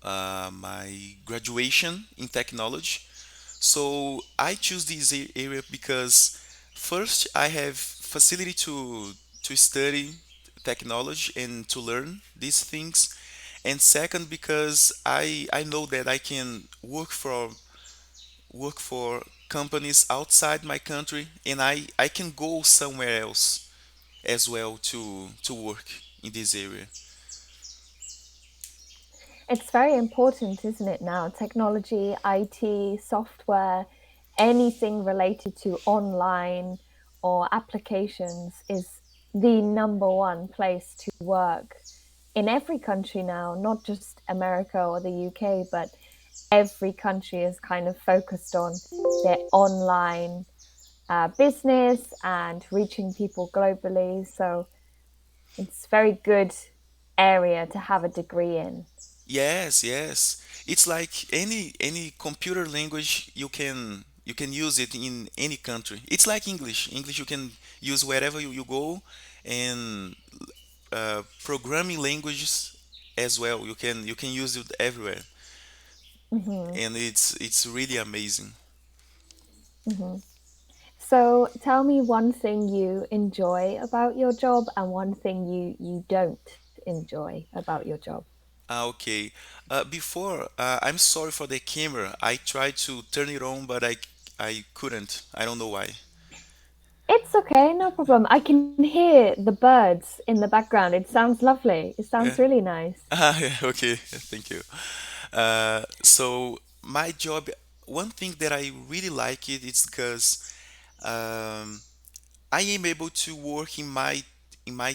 my graduation in technology. So I choose this area because first I have facility to study technology and to learn these things, and second because I know that I can work for companies outside my country, and I can go somewhere else as well to work in this area. It's very important, isn't it now? Technology, IT, software, anything related to online or applications is the number one place to work in every country now, not just America or the UK, but every country is kind of focused on their online business and reaching people globally. So it's a very good area to have a degree in. Yes, yes. It's like any computer language you can use it in any country. It's like English. English you can use wherever you go, and programming languages as well. You can use it everywhere, Hmm. and it's really amazing. Hmm. So tell me one thing you enjoy about your job and one thing you don't enjoy about your job. Okay. Before, I'm sorry for the camera. I tried to turn it on, but I couldn't. I don't know why. It's okay, no problem. I can hear the birds in the background. It sounds lovely. It sounds Yeah. really nice. Yeah, okay. Thank you. So my job, one thing that I really like it is because um, I am able to work in my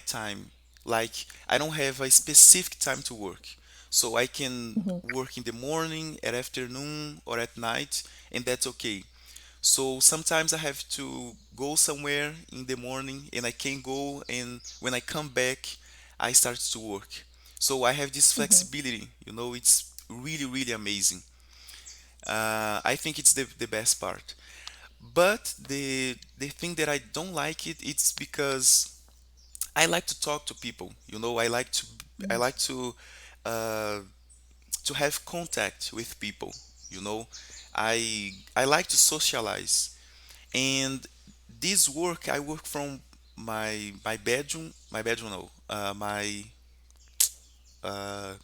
time. Like I don't have a specific time to work, so I can Hmm. work in the morning, at afternoon, or at night, and that's okay. So sometimes I have to go somewhere in the morning and I can go, and when I come back, I start to work. So I have this Hmm. flexibility, it's really, really amazing. I think it's the best part. But the thing that I don't like it's because I like to talk to people. I like to to have contact with people. You know, I like to socialize, and this work I work from my bedroom, no, my uh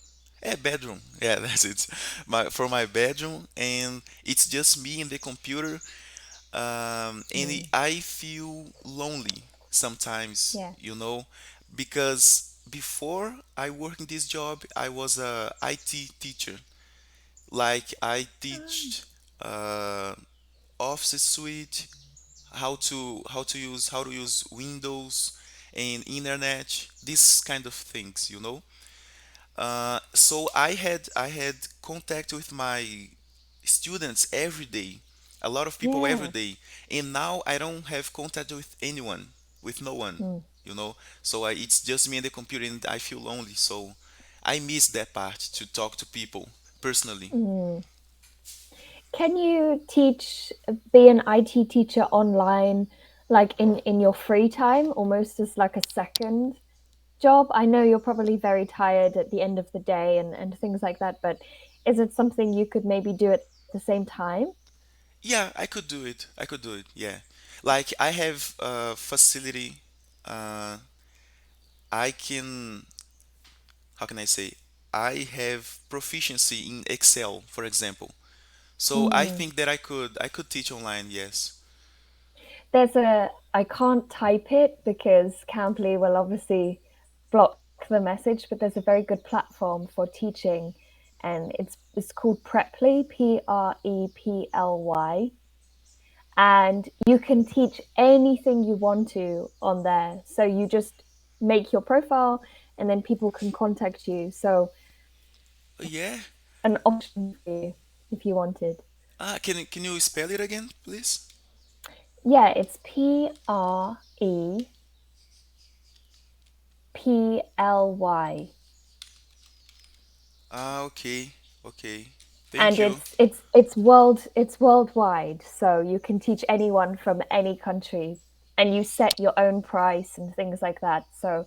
bedroom, yeah, that's it, from my bedroom, and it's just me and the computer, and Mm. I feel lonely sometimes, Yeah. because before I work in this job I was a IT teacher. Like I teach uh, Office suite, how to use Windows and internet, these kind of things. So I had contact with my students every day, a lot of people every Yeah. day, and now I don't have contact with anyone, with no one. Mm. So it's just me and the computer, and I feel lonely. So I miss that part to talk to people personally. Mm. Can you be an IT teacher online, like in your free time, almost as like a second job? I know you're probably very tired at the end of the day and things like that, but is it something you could maybe do at the same time? Yeah, I could do it. I could do it. Yeah, like I have facility. Uh, I can. How can I say? I have proficiency in Excel, for example. So I Mm. think that I could teach online. Yes. I can't type it because Cambly will obviously block the message, but there's a very good platform for teaching, and it's called Preply, Preply, and you can teach anything you want to on there. So you just make your profile, and then people can contact you. So Yeah. an option for you if you wanted. Can you spell it again, please? Yeah, it's Preply. Okay. Okay. Thank And you. it's worldwide, so you can teach anyone from any country, and you set your own price and things like that. So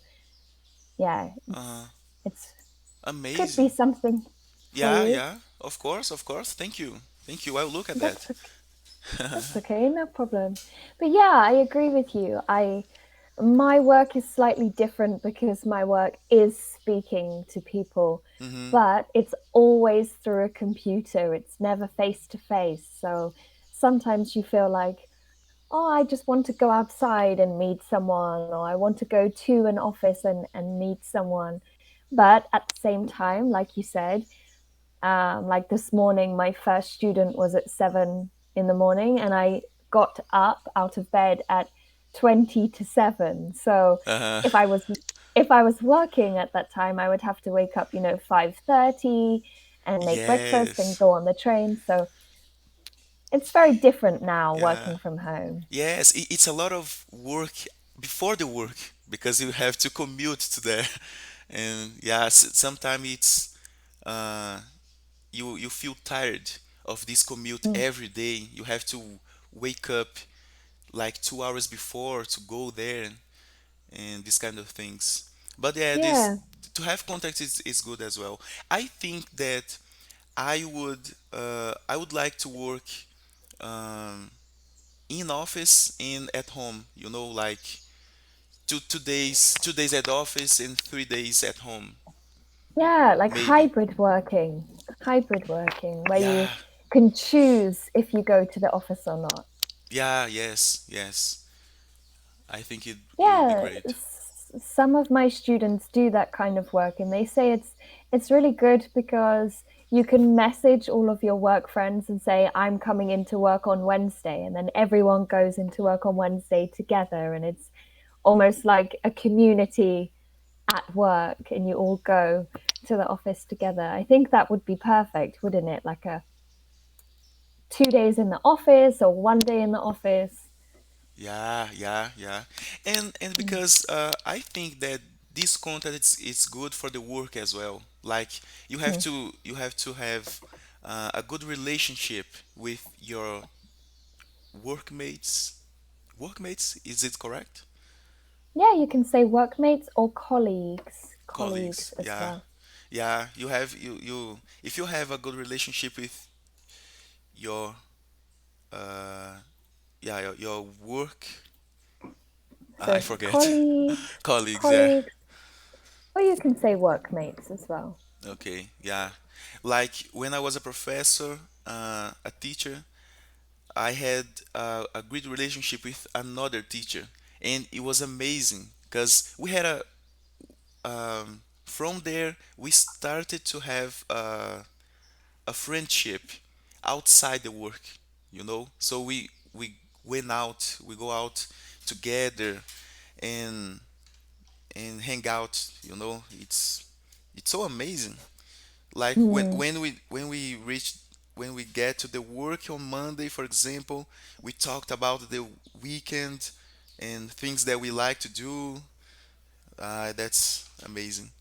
yeah, Uh, it's could be Amazing. something. for Yeah, you? yeah, of course, of course. Thank you. Thank you. I'll look at that. That's okay. That's okay, no problem. But yeah, I agree with you. I My work is slightly different because my work is speaking to people, Hmm. but it's always through a computer. It's never face to face. So sometimes you feel like, oh, I just want to go outside and meet someone, or I want to go to an office and meet someone. But at the same time, like you said, like this morning, my first student was at 7 in the morning, and I got up out of bed at 20 to 7. So Uh-huh. if I was if I was working at that time, I would have to wake up, 5:30 and make breakfast and Yes. go on the train. So it's very different now Yeah. working from home. Yes, it's a lot of work before the work because you have to commute to there. And yeah, sometimes it's uh you feel tired of this commute Mm. every day. You have to wake up like 2 hours before to go there and these kind of things. But yeah, this Yeah. to have contact is good as well. I think that I would like to work um, in office and at home. Like two days at office and 3 days at home, Yeah, like maybe. hybrid working, where you Yeah, can choose if you go to the office or not. yeah, yes, yes. I think it would be Yeah, great. some of my students do that kind of work, and they say it's really good because you can message all of your work friends and say, I'm coming into work on Wednesday, and then everyone goes into work on Wednesday together, and it's almost like a community at work, and you all go to the office together. I think that would be perfect, wouldn't it? Like a 2 days in the office or one day in the office. Yeah, yeah, yeah. And Mm. because I think that this content it's good for the work as well. Like Mhm. you have to have a good relationship with your workmates. Workmates, is it correct? Yeah, you can say workmates or colleagues, Colleagues. colleagues as Yeah. well. Yeah, you have you if you have a good relationship with your yeah, your work I So forget. colleagues, Colleagues, yeah. colleagues, or you can say workmates as well. Okay, yeah. Like when I was a professor, a teacher, I had a great relationship with another teacher, and it was amazing because we had from there we started to have a friendship outside the work, So we went out, we go out together and and hang out, It's so amazing. Like Mm. when we get to the work on Monday, for example, we talked about the weekend and things that we like to do. That's amazing.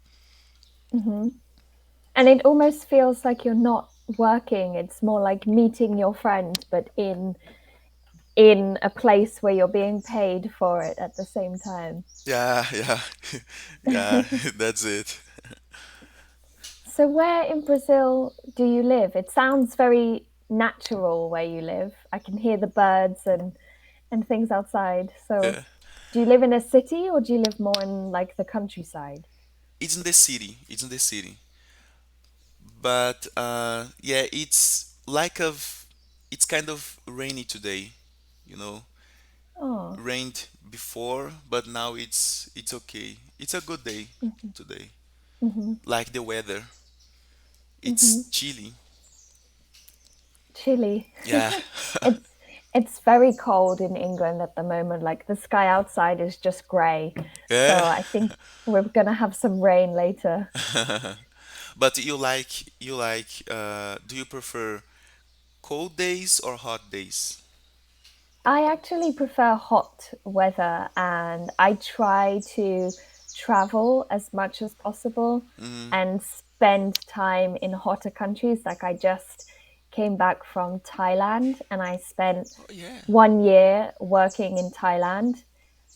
Hmm. And it almost feels like you're not working. It's more like meeting your friend, but in a place where you're being paid for it at the same time. Yeah, yeah, yeah. That's it. So where in Brazil do you live? It sounds very natural where you live. I can hear the birds and things outside. So Yeah. do you live in a city or do you live more in like the countryside? It's in the city. It's in the city. But yeah, it's kind of rainy today. You know, Oh. rained before, but now it's okay. It's a good day Hmm. today. Hmm. Like the weather, Hmm. it's chilly. Chilly. Yeah. it's it's very cold in England at the moment. Like the sky outside is just grey. So Yeah. I think we're gonna have some rain later. But do you prefer cold days or hot days? I actually prefer hot weather, and I try to travel as much as possible Mm. and spend time in hotter countries. Like I just came back from Thailand and I spent Oh yeah. 1 year working in Thailand.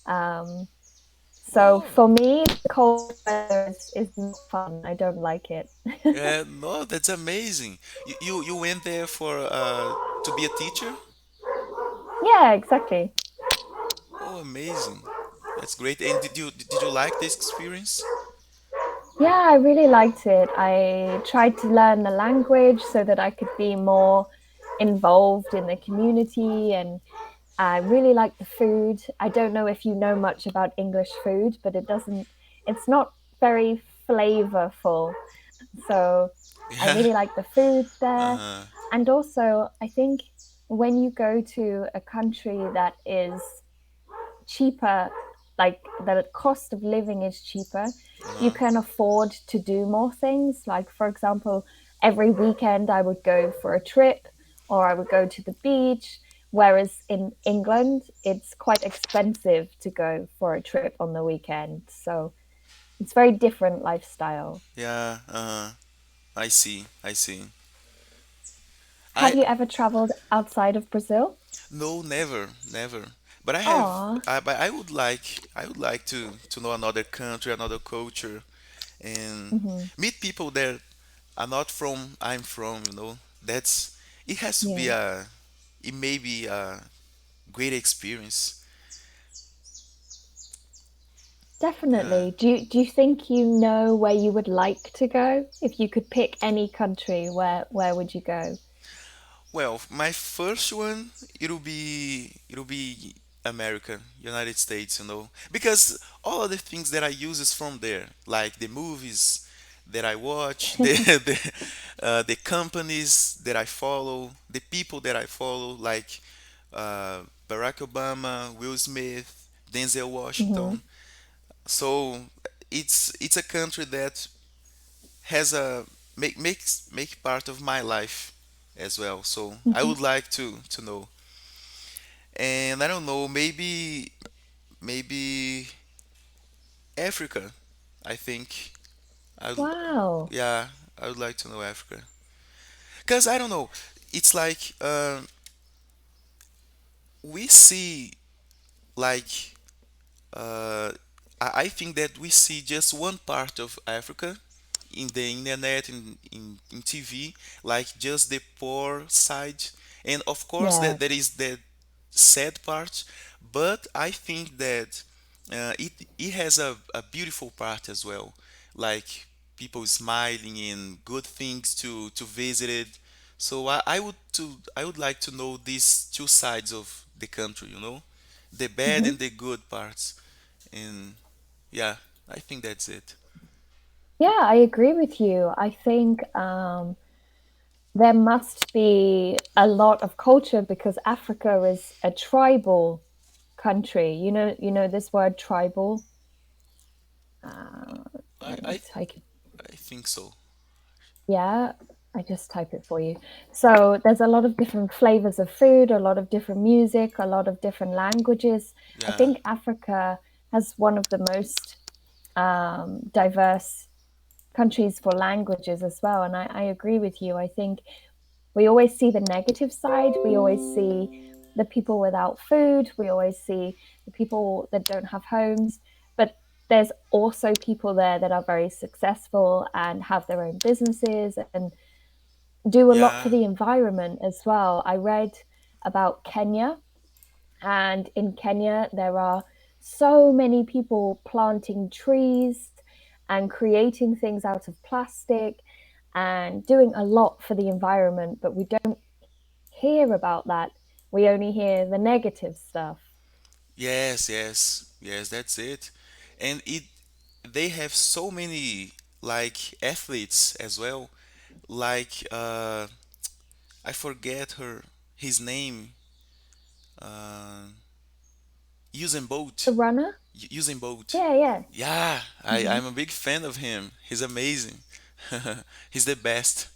Um, So Oh, for me, the cold weather is not fun. I don't like it. yeah, no, that's amazing. You went there for to be a teacher? Yeah, exactly. Oh, amazing. That's great. And did you like this experience? Yeah, I really liked it. I tried to learn the language so that I could be more involved in the community, and I really like the food. I don't know if you know much about English food, but it's not very flavorful. So I Yeah. really like the food there. Uh-huh. And also, I think when you go to a country that is cheaper, like the cost of living is cheaper, you Uh-huh. can afford to do more things. Like, for example, every weekend I would go for a trip or I would go to the beach. Whereas in England, it's quite expensive to go for a trip on the weekend. So it's very different lifestyle. Yeah, I see. I see. I Have you ever traveled outside of Brazil? No, never, never. But Oh, I would like to know another country, another culture, and hmm, meet people that are not from I'm from, you know. That's it has to be yeah, it may be a great experience. Yeah. definitely. Do you think you know where you would like to go? If you could pick any country, where would you go? Well, my first one it'll be America, United States, you know, because all of the things that I use is from there, like the movies that I watch, the companies that I follow, the people that I follow, like Barack Obama, Will Smith, Denzel Hmm. Washington. So it's a country that has a make part of my life as well. So I Hmm. would like to know. And I don't know, maybe Africa. I think I would, Wow. yeah, I would like to know Africa. Cause I don't know, it's like we see like uh, I think that we see just one part of Africa in the internet, in TV, like just the poor side. And of course, that there Yes. is the sad part, but I think that it has a beautiful part as well, like people smiling and good things to visit it. So I would like to know these two sides of the country, you know, the bad Hmm. and the good parts. And yeah, I think that's it. Yeah, I agree with you. I think there must be a lot of culture because Africa is a tribal country. You know this word tribal. Uh, I Let me I take it. I think so. Yeah, I just type it for you. So there's a lot of different flavors of food, a lot of different music, a lot of different languages. I Yeah. think Africa has one of the most diverse countries for languages as well. And I agree with you. I think we always see the negative side. We always see the people without food. We always see the people that don't have homes. But there's also people there that are very successful and have their own businesses and do a lot for Yeah. the environment as well. I read about Kenya, and in Kenya, there are so many people planting trees and creating things out of plastic and doing a lot for the environment, but we don't hear about that. We only hear the negative stuff. Yes, yes. Yes, that's it. And they have so many like athletes as well. Like I forget his name. Uh Usain Bolt. The runner? Usain Bolt. Yeah, yeah. Yeah, Hmm. I'm a big fan of him. He's amazing. He's the best.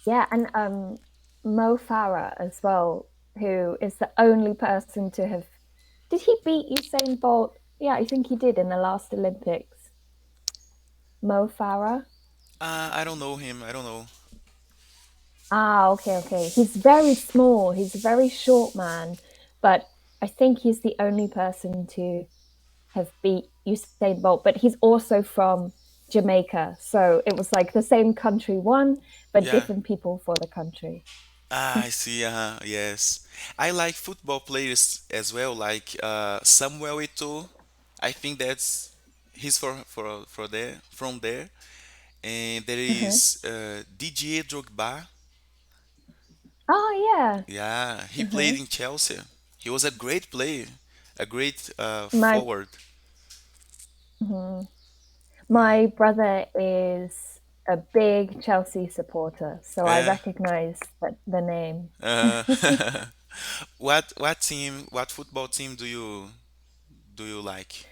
Yeah, and Mo Farah as well, who is the only person to have. Did he beat Usain Bolt? Yeah, I think he did in the last Olympics. Mo Farah. I don't know him. I don't know. Ah, okay, okay. He's very small. He's a very short man, but I think he's the only person to have beat Usain Bolt, but he's also from Jamaica. So it was like the same country won, but Yeah. different people for the country. Ah, I see. Yes. I like football players as well, like Samuel Eto'o. I think that's he's for there from there. And there Uh-huh. is DJ Drogba. Oh, yeah. Yeah, he played Uh-huh. in Chelsea. He was a great player, a great My forward. mhm. Yeah. My brother is a big Chelsea supporter, so I Yeah. recognize the name. Uh, what football team do you like?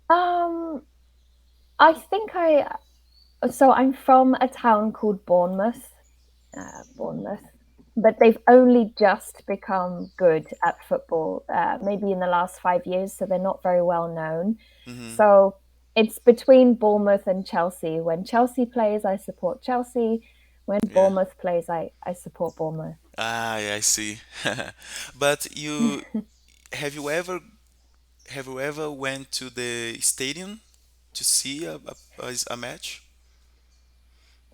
Um, I think I so I'm from a town called Bournemouth, but they've only just become good at football, maybe in the last 5 years, so they're not very well known. Hmm. So it's between Bournemouth and Chelsea. When Chelsea plays, I support Chelsea. When Yeah. Bournemouth plays, I support Bournemouth. Ah, yeah, I see. But have you ever went to the stadium to see a match?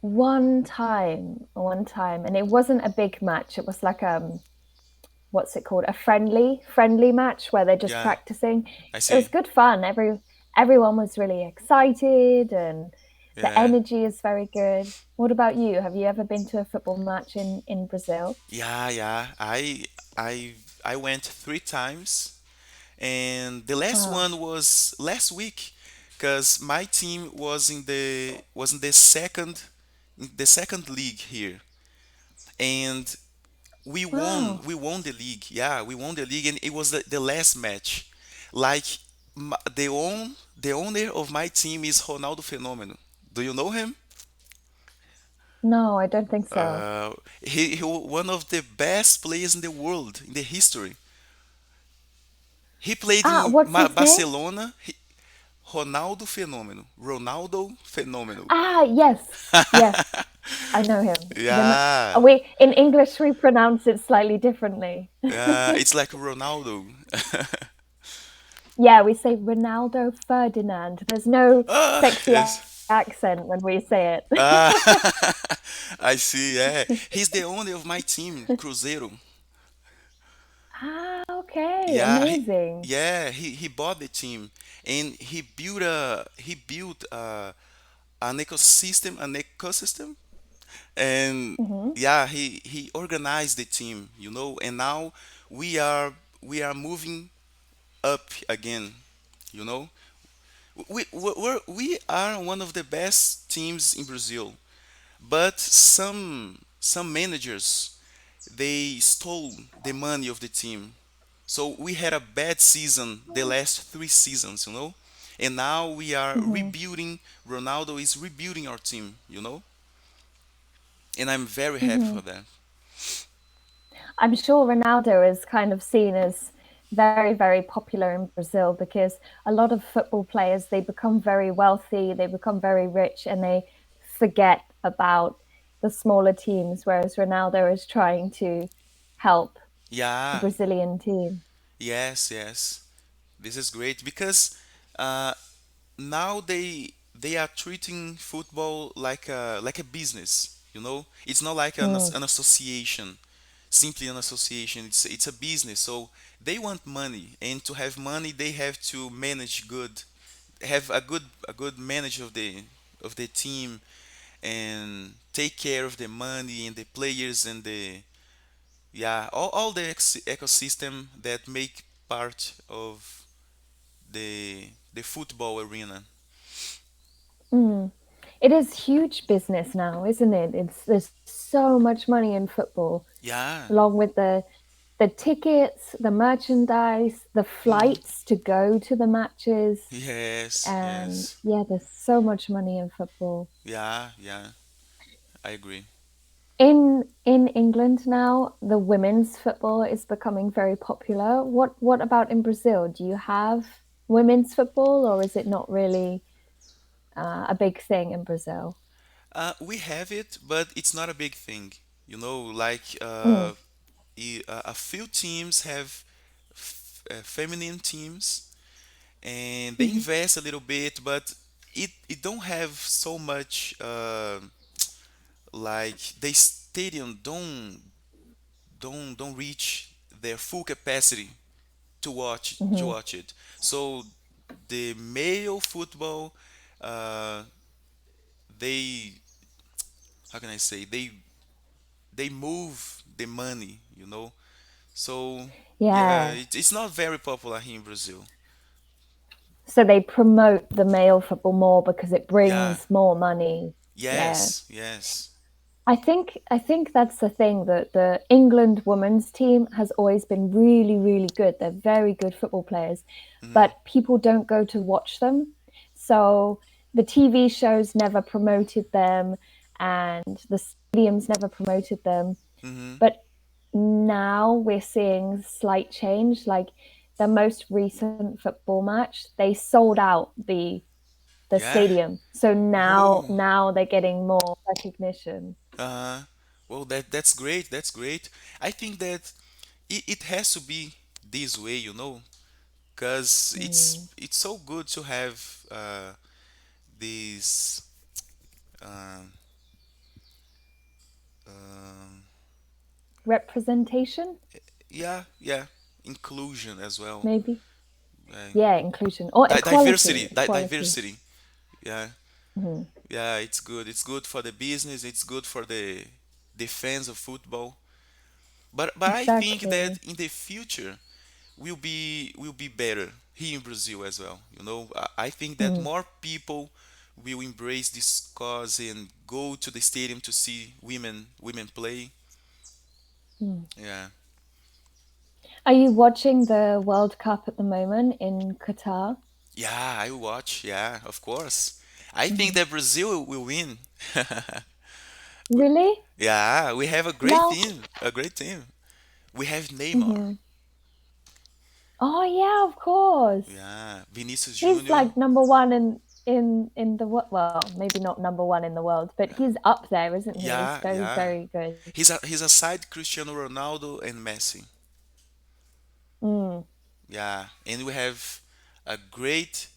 One time, and it wasn't a big match. It was like what's it called? A friendly match where they're just Yeah, practicing. I It was see. good fun. Everyone was really excited, and the Yeah. energy is very good. What about you? Have you ever been to a football match in Brazil? Yeah, yeah. I I went 3 times, and the last Wow. one was last week, because my team was in the second league here, and Wow. we won the league. Yeah, we won the league, and it was the last match. Like the owner of my team is Ronaldo Fenomeno. Do you know him? No, I don't think so. He one of the best players in the world in the history. He played in What's his name? Barcelona. Ronaldo Fenomeno. Ronaldo Fenomeno. Yes. Yes, I know him. Yeah, We in English we pronounce it slightly differently. yeah, it's like Ronaldo. Yeah, we say Ronaldo Ferdinand. There's no sexy Yes. accent when we say Ah, it. I see. Yeah, he's the owner of my team, Cruzeiro. Okay, Yeah, amazing. he bought the team, and he built an ecosystem, and Hmm. yeah, he organized the team, and now we are we are moving up again, you know. We are one of the best teams in Brazil, but some managers, they stole the money of the team. So we had a bad season the last 3 seasons. And now we are Hmm. rebuilding. Ronaldo is rebuilding our team. And I'm very happy Hmm. for that. I'm sure Ronaldo is kind of seen as very, very popular in Brazil because a lot of football players they become very wealthy, they become very rich, and they forget about the smaller teams, whereas Ronaldo is trying to help the Yeah, Brazilian team. yes, yes. This is great because uh, now they are treating football like a business. It's not like Mm. an association, simply an association. It's a business. So they want money, and to have money, they have to manage good, have a good manager of the team, and take care of the money and the players and the yeah, all the ecosystem that make part of the football arena. Mm. It is huge business now, isn't it? There's so much money in football, Yeah. along with the tickets, the merchandise, the Mhm. flights to go to the matches, Yes, and yes. yeah, there's so much money in football. Yeah, yeah. I agree. In England now, the women's football is becoming very popular. What about in Brazil? Do you have women's football, or is it not really a big thing in Brazil? We have it, but it's not a big thing. Like Mm. a few teams have feminine teams, and they Mhm. invest a little bit, but it don't have so much like the stadium don't reach their full capacity to Mhm. watch it. So the male football, uh, they how can I say they move the money, you know. So yeah, Yeah. it's not very popular here in Brazil. So they promote the male football more because it Yeah. brings more money. Yeah. Yes. Yes. I think that's the thing that the England women's team has always been really, really good. They're very good football players, Mhm. but people don't go to watch them. So the TV shows never promoted them and the stadiums never promoted them. Mhm. But now we're seeing slight change. Like the most recent football match, they sold out the Yeah. stadium. So now Whoa. now they're getting more recognition. Uh, well, that's great. That's great. I think that it has to be this way, you know, because Mm. it's so good to have this um, um, Representation, yeah, inclusion as well. maybe. Uh, Yeah, inclusion or diversity, equality. Equality. diversity. Yeah, Mhm. yeah, it's good. It's good for the business. It's good for the fans of football. But I think that Exactly. in the future will be better here in Brazil as well. You know, I think that Mm. more people will embrace this cause and go to the stadium to see women play. Mm. Yeah, Are you watching the World Cup at the moment in Qatar? yeah, I watch. Yeah, of course. I think Mhm. that Brazil will win. Really? Yeah, we have a great Now? team. A great team. We have Neymar. Mhm. Oh yeah, of course. Yeah, Vinicius He's Junior. like number one in the well, maybe not number one in the world, but he's up there, isn't he? He's Yeah, very, yeah. very good. He's a side Cristiano Ronaldo and Messi. Mm. Yeah, and we have a great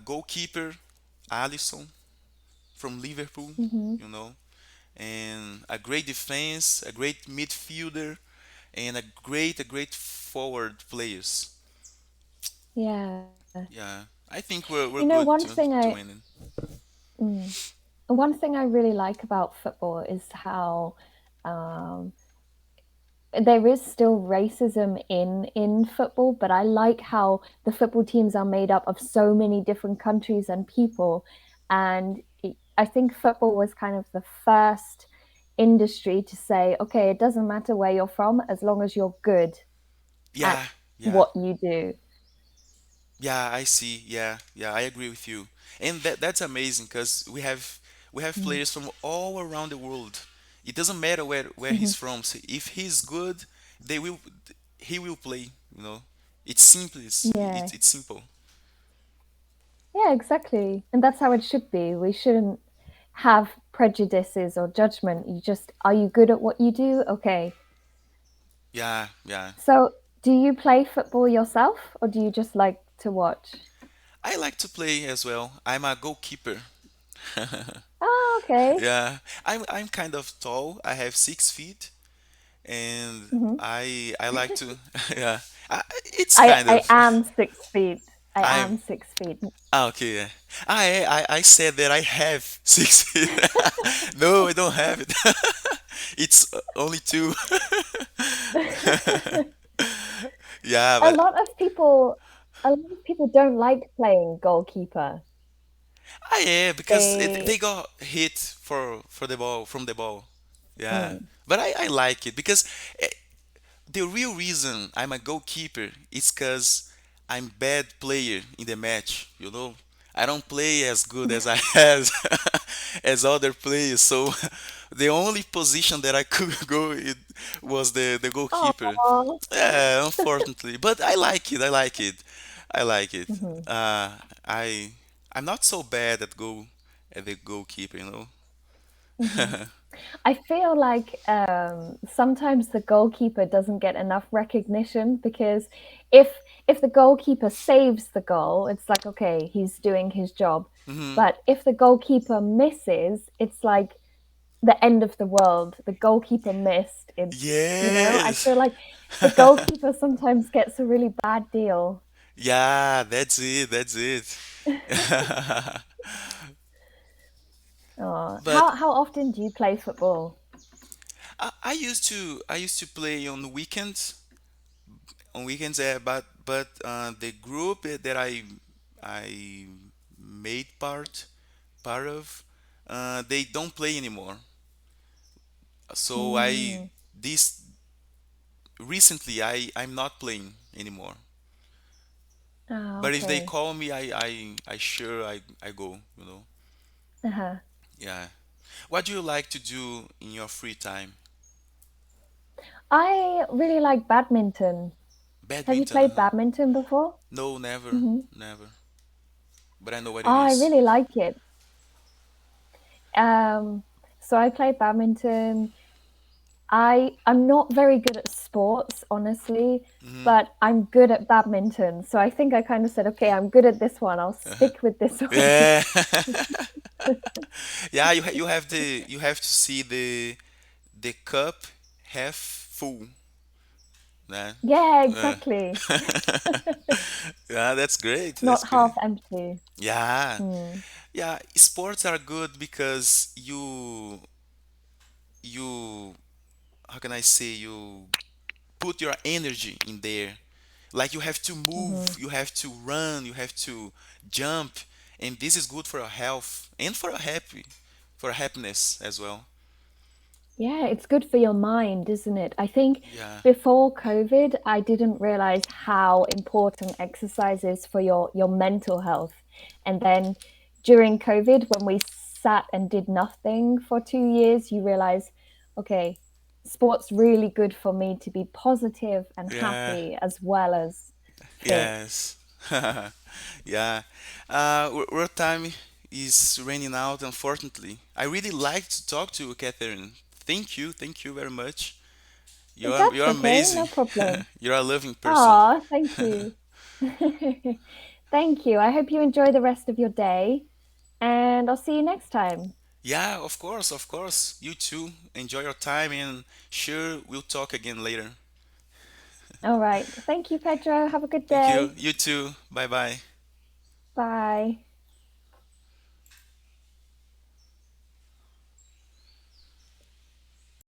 goalkeeper, Alisson from Liverpool. Mhm. You know, and a great defense, a great midfielder, and a great forward players. Yeah. Yeah, I think we're You know, good one thing to I win. mm, one thing I really like about football is how um, there is still racism in football, but I like how the football teams are made up of so many different countries and people, and I think football was kind of the first industry to say, okay, it doesn't matter where you're from as long as you're good at Yeah, yeah, what you do. yeah. I see. Yeah, yeah. I agree with you, and that's amazing because we have Mm. players from all around the world. It doesn't matter where he's Mhm. from. So if he's good, they will he will play. You know, it's simple. Yeah. It's simple. Yeah, exactly. And that's how it should be. We shouldn't have prejudices or judgment. You just, are you good at what you do? Okay. Yeah, yeah. So, do you play football yourself or do you just like to watch? I like to play as well. I'm a goalkeeper. Oh, okay. Yeah, I'm kind of tall. I have 6 feet, and Hmm. I like to. Yeah, it's I, kind I of. am 6 feet. I I'm am 6 feet. okay. Yeah. I said that I have 6 feet. No, I don't have it. It's only two. Yeah, a but lot of people, a lot of people don't like playing goalkeeper. yeah, because They, they got hit for the ball from the ball. Yeah, mm, but I like it because the real reason I'm a goalkeeper is because I'm bad player in the match. You know, I don't play as good as I as as other players. So the only position that I could go it was the goalkeeper. oh, Yeah, unfortunately, but I like it. I like it. I like it. mhm. Uh, I I'm not so bad at the goalkeeper. You know. Hmm. I feel like sometimes the goalkeeper doesn't get enough recognition because if if the goalkeeper saves the goal, it's like okay, he's doing his job. Hmm. But if the goalkeeper misses, it's like the end of the world. The goalkeeper missed. I Yes. feel like the goalkeeper sometimes gets a really bad deal. Yeah, that's it. That's it. But How often do you play football? I used to play on weekends. On weekends, but the group that I made part of, they don't play anymore. So I Mm. this recently I'm not playing anymore. Ah, But if they okay. call me, I sure I go. Uh-huh. Yeah. What do you like to do in your free time? I really like badminton. Have you Badminton, played huh? badminton before? No, never, Hmm. never. But I know what Oh, it I is. really like it. Um, so I play badminton. I'm not very good at sports, honestly, Hmm. but I'm good at badminton. So I think I kind of said, okay, I'm good at this one. I'll stick with this one. Yeah. Yeah, you have to see the cup half full. Nah. Yeah, Uh, exactly. yeah, that's great. That's Not great. half empty. Yeah. Hmm. Yeah, sports are good because you how can I say, you put your energy in there. Like you have to move, Hmm. you have to run, you have to jump, and this is good for your health and for happiness as well. Yeah, it's good for your mind, isn't it? I think Yeah. before COVID, I didn't realize how important exercise is for your mental health. And then during COVID, when we sat and did nothing for 2 years, you realize, okay, sport's really good for me to be positive and Yeah. happy as well as fit. Yes. Yeah. Our time is running out, unfortunately. I really like to talk to you, Catherine. Thank you very much. You're That's okay, amazing. no problem. You're a loving person. Ah, thank you. Thank you. I hope you enjoy the rest of your day, and I'll see you next time. Yeah, of course, of course. You too. Enjoy your time, and sure, we'll talk again later. All right. Thank you, Pedro. Have a good Thank you. day. You too. Bye bye. Bye.